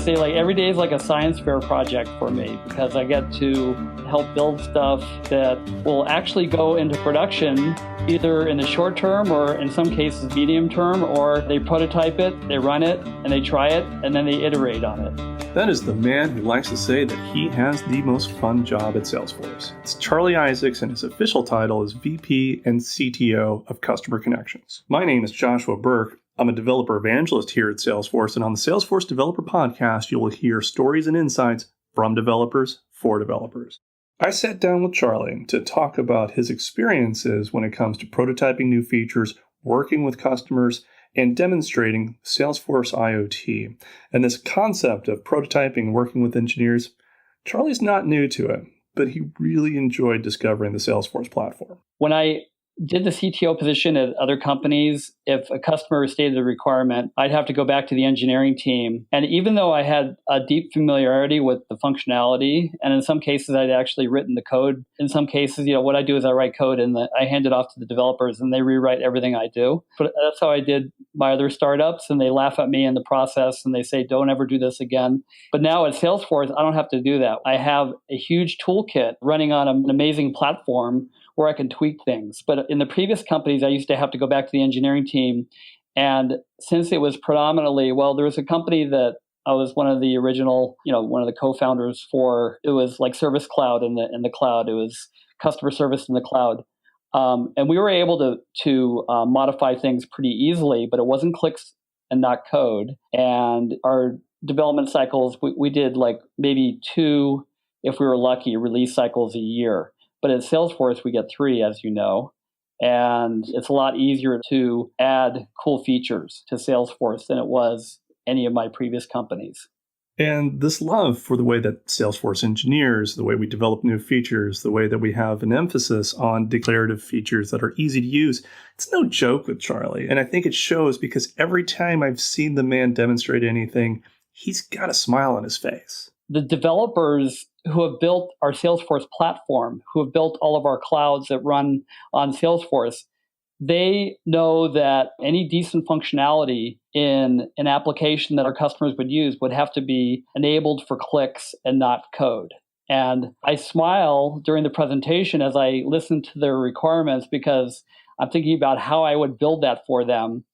say like every day is like a science fair project for me because I get to help build stuff that will actually go into production either in the short term or in some cases medium term, or they prototype it, they run it, and they try it, and then they iterate on it. That is the man who likes to say that he has the most fun job at Salesforce. It's Charlie Isaacs, and his official title is VP and CTO of Customer Connections. My name is Joshua Birk. I'm a developer evangelist here at Salesforce, and on the Salesforce Developer Podcast, you will hear stories and insights from developers for developers. I sat down with Charlie to talk about his experiences when it comes to prototyping new features, working with customers, and demonstrating Salesforce IoT. And this concept of prototyping and working with engineers, Charlie's not new to it, but he really enjoyed discovering the Salesforce platform. When I did the CTO position at other companies, if a customer stated a requirement, I'd have to go back to the engineering team. And even though I had a deep familiarity with the functionality, and in some cases I'd actually written the code, in some cases, what I do is I write code and I hand it off to the developers and they rewrite everything I do. But that's how I did my other startups, and they laugh at me in the process and they say, don't ever do this again. But now at Salesforce, I don't have to do that. I have a huge toolkit running on an amazing platform where I can tweak things. But in the previous companies, I used to have to go back to the engineering team. And since it was predominantly, there was a company that I was one of the original, one of the co-founders for. It was like Service Cloud in the cloud. It was customer service in the cloud. And we were able to modify things pretty easily, but it wasn't clicks and not code. And our development cycles, we did like maybe 2, if we were lucky, release cycles a year. But at Salesforce, we get 3, as you know, and it's a lot easier to add cool features to Salesforce than it was any of my previous companies. And this love for the way that Salesforce engineers, the way we develop new features, the way that we have an emphasis on declarative features that are easy to use, it's no joke with Charlie. And I think it shows because every time I've seen the man demonstrate anything, he's got a smile on his face. The developers who have built our Salesforce platform, who have built all of our clouds that run on Salesforce, they know that any decent functionality in an application that our customers would use would have to be enabled for clicks and not code. And I smile during the presentation as I listen to their requirements because I'm thinking about how I would build that for them.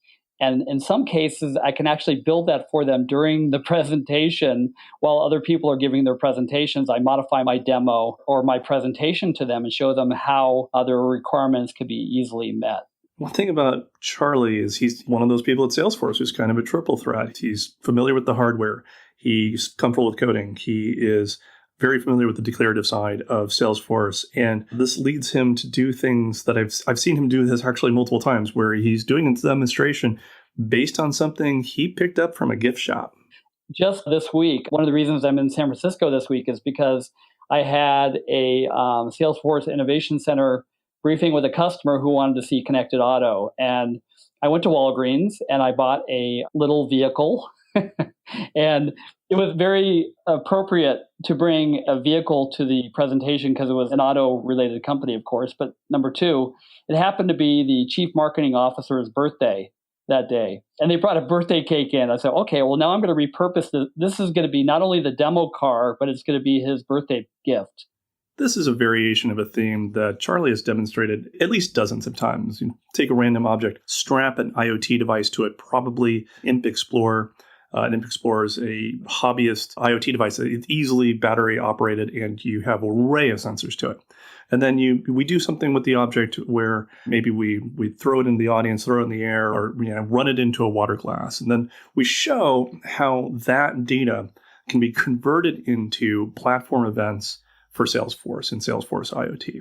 And in some cases, I can actually build that for them during the presentation while other people are giving their presentations. I modify my demo or my presentation to them and show them how other requirements could be easily met. One thing about Charlie is he's one of those people at Salesforce who's kind of a triple threat. He's familiar with the hardware. He's comfortable with coding. He is very familiar with the declarative side of Salesforce. And this leads him to do things that I've seen him do this actually multiple times, where he's doing a demonstration based on something he picked up from a gift shop. Just this week, one of the reasons I'm in San Francisco this week is because I had a Salesforce Innovation Center briefing with a customer who wanted to see connected auto. And I went to Walgreens and I bought a little vehicle. And it was very appropriate to bring a vehicle to the presentation because it was an auto-related company, of course. But number 2, it happened to be the chief marketing officer's birthday that day. And they brought a birthday cake in. I said, okay, well, now I'm going to repurpose this. This is going to be not only the demo car, but it's going to be his birthday gift. This is a variation of a theme that Charlie has demonstrated at least dozens of times. You take a random object, strap an IoT device to it, probably Imp Explorer. Imp Explorer is a hobbyist IoT device that is easily battery operated, and you have an array of sensors to it. And then we do something with the object where maybe we throw it in the audience, throw it in the air, or run it into a water glass. And then we show how that data can be converted into platform events for Salesforce and Salesforce IoT.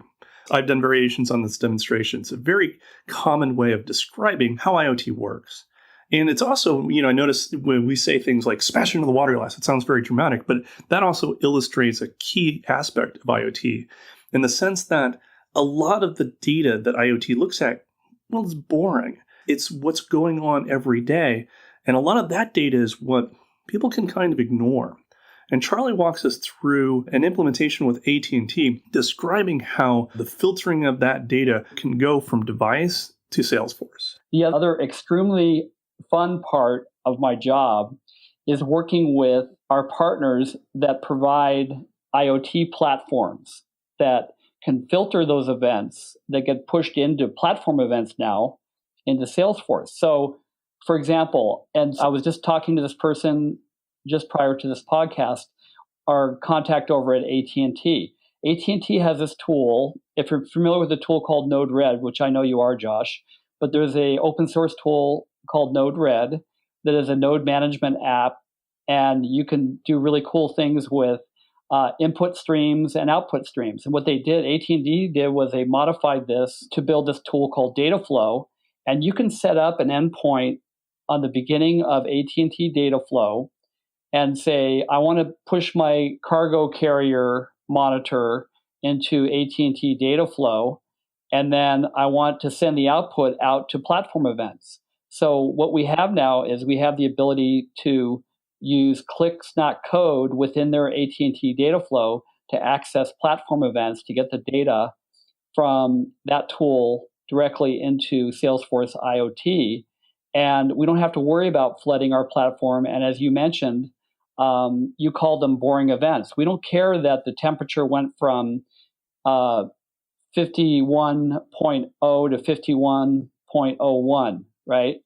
I've done variations on this demonstration. It's a very common way of describing how IoT works. And it's also, I notice when we say things like smash into the water glass, it sounds very dramatic, but that also illustrates a key aspect of IoT in the sense that a lot of the data that IoT looks at, it's boring. It's what's going on every day. And a lot of that data is what people can kind of ignore. And Charlie walks us through an implementation with AT&T describing how the filtering of that data can go from device to Salesforce. The other extremely fun part of my job is working with are partners that provide IoT platforms that can filter those events that get pushed into platform events now into Salesforce. So, for example, and I was just talking to this person just prior to this podcast, our contact over at AT&T. AT&T has this tool. If you're familiar with a tool called Node-RED, which I know you are, Josh, but there's a open source tool called Node-RED that is a node management app, and you can do really cool things with input streams and output streams. And what they did, AT&T did, was they modified this to build this tool called Dataflow, and you can set up an endpoint on the beginning of AT&T Dataflow and say, I want to push my cargo carrier monitor into AT&T Dataflow, and then I want to send the output out to platform events. So what we have now is we have the ability to use clicks, not code, within their AT&T Dataflow to access platform events to get the data from that tool directly into Salesforce IoT. And we don't have to worry about flooding our platform. And as you mentioned, you called them boring events. We don't care that the temperature went from 51.0 to 51.01, right?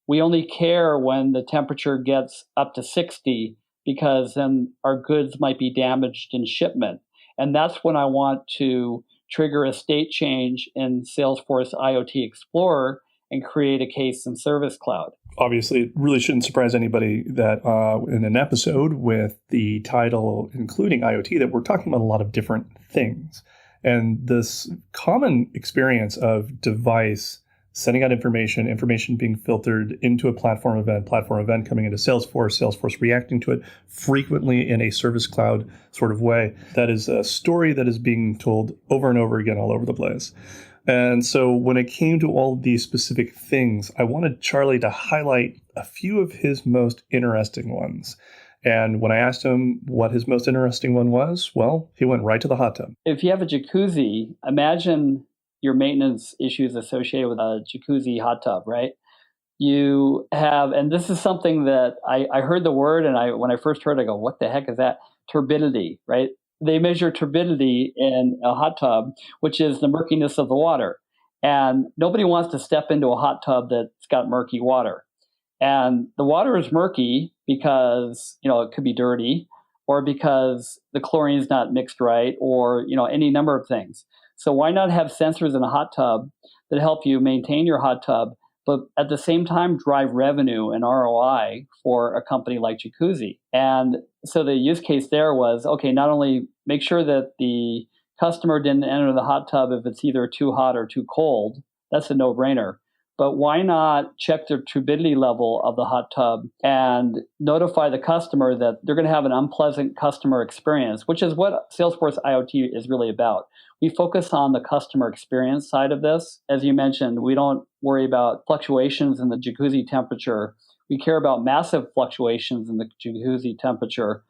We only care when the temperature gets up to 60, because then our goods might be damaged in shipment. And that's when I want to trigger a state change in Salesforce IoT Explorer and create a case in Service Cloud. Obviously, it really shouldn't surprise anybody that in an episode with the title including IoT, that we're talking about a lot of different things. And this common experience of device sending out information being filtered into a platform event coming into Salesforce reacting to it frequently in a Service Cloud sort of way. That is a story that is being told over and over again all over the place. And so when it came to all these specific things, I wanted Charlie to highlight a few of his most interesting ones. And when I asked him what his most interesting one was, well, he went right to the hot tub. If you have a jacuzzi, imagine your maintenance issues associated with a jacuzzi hot tub, right? You have, and this is something that I heard the word, and when I first heard it, I go, what the heck is that? Turbidity, right? They measure turbidity in a hot tub, which is the murkiness of the water. And nobody wants to step into a hot tub that's got murky water. And the water is murky because, it could be dirty, or because the chlorine is not mixed right, or, any number of things. So why not have sensors in a hot tub that help you maintain your hot tub, but at the same time drive revenue and ROI for a company like Jacuzzi? And so the use case there was, okay, not only make sure that the customer didn't enter the hot tub if it's either too hot or too cold. That's a no-brainer. But why not check the turbidity level of the hot tub and notify the customer that they're going to have an unpleasant customer experience, which is what Salesforce IoT is really about. We focus on the customer experience side of this. As you mentioned, we don't worry about fluctuations in the jacuzzi temperature. We care about massive fluctuations in the jacuzzi temperature,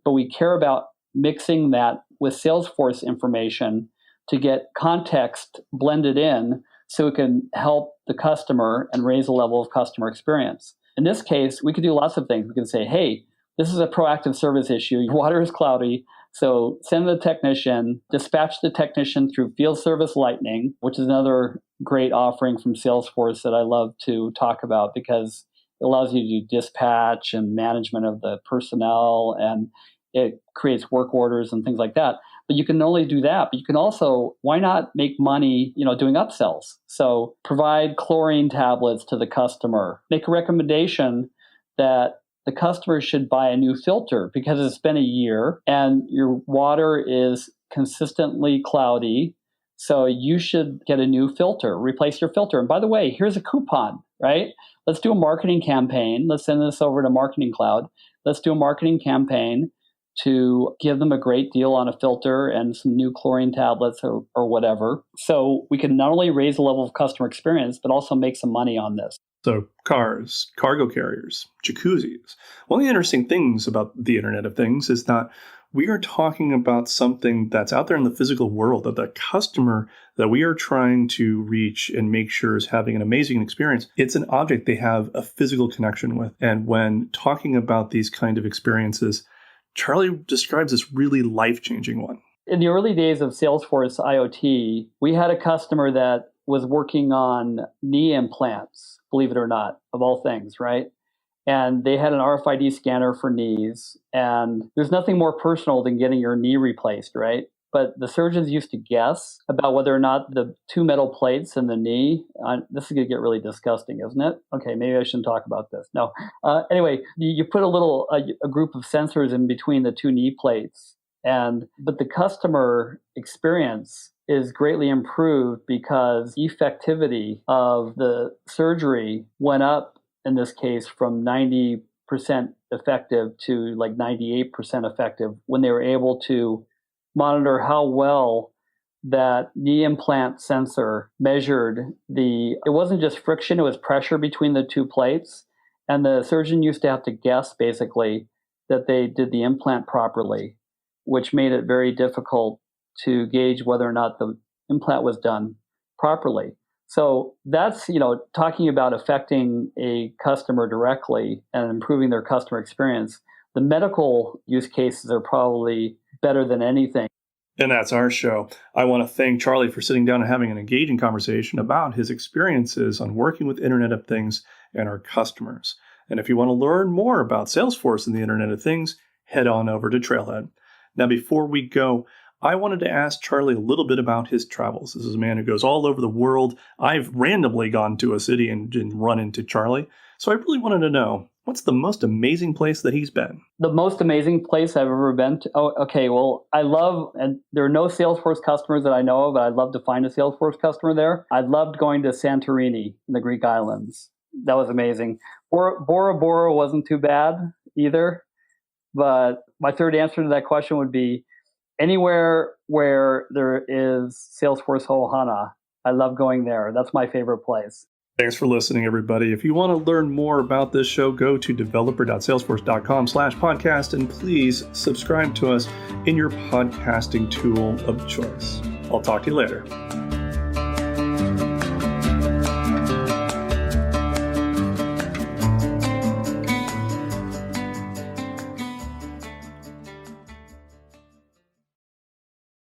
but we care about mixing that with Salesforce information to get context blended in so it can help the customer and raise the level of customer experience. In this case, we could do lots of things. We can say, hey, this is a proactive service issue. Your water is cloudy, so send the technician, dispatch the technician through Field Service Lightning, which is another great offering from Salesforce that I love to talk about because it allows you to do dispatch and management of the personnel, and it creates work orders and things like that. But you can not only do that, but you can also, why not make money, doing upsells? So provide chlorine tablets to the customer. Make a recommendation that the customer should buy a new filter because it's been a year and your water is consistently cloudy. So you should get a new filter, replace your filter. And by the way, here's a coupon, right? Let's do a marketing campaign. Let's send this over to Marketing Cloud. Let's do a marketing campaign to give them a great deal on a filter and some new chlorine tablets or whatever. So we can not only raise the level of customer experience, but also make some money on this. So cars, cargo carriers, jacuzzis. One of the interesting things about the Internet of Things is that We are talking about something that's out there in the physical world, that the customer that we are trying to reach and make sure is having an amazing experience. It's an object they have a physical connection with. And when talking about these kind of experiences, Charlie describes this really life-changing one. In the early days of Salesforce IoT, we had a customer that was working on knee implants, believe it or not, of all things, right? And they had an RFID scanner for knees. And there's nothing more personal than getting your knee replaced, right? But the surgeons used to guess about whether or not the two metal plates in the knee, this is going to get really disgusting, isn't it? Okay, maybe I shouldn't talk about this. No. Anyway, you put a group of sensors in between the two knee plates. But the customer experience is greatly improved because effectivity of the surgery went up, in this case, from 90% effective to like 98% effective when they were able to monitor how well that knee implant sensor measured it wasn't just friction, it was pressure between the two plates. And the surgeon used to have to guess, basically, that they did the implant properly, which made it very difficult to gauge whether or not the implant was done properly. So that's, talking about affecting a customer directly and improving their customer experience. The medical use cases are probably better than anything. And that's our show. I want to thank Charlie for sitting down and having an engaging conversation about his experiences on working with Internet of Things and our customers. And if you want to learn more about Salesforce and the Internet of Things, head on over to Trailhead. Now, before we go, I wanted to ask Charlie a little bit about his travels. This is a man who goes all over the world. I've randomly gone to a city and run into Charlie. So I really wanted to know, what's the most amazing place that he's been? The most amazing place I've ever been to? Oh, okay. Well, and there are no Salesforce customers that I know of, but I'd love to find a Salesforce customer there. I loved going to Santorini in the Greek islands. That was amazing. Bora Bora wasn't too bad either. But my third answer to that question would be anywhere where there is Salesforce Ohana. I love going there. That's my favorite place. Thanks for listening, everybody. If you want to learn more about this show, go to developer.salesforce.com/podcast, and please subscribe to us in your podcasting tool of choice. I'll talk to you later.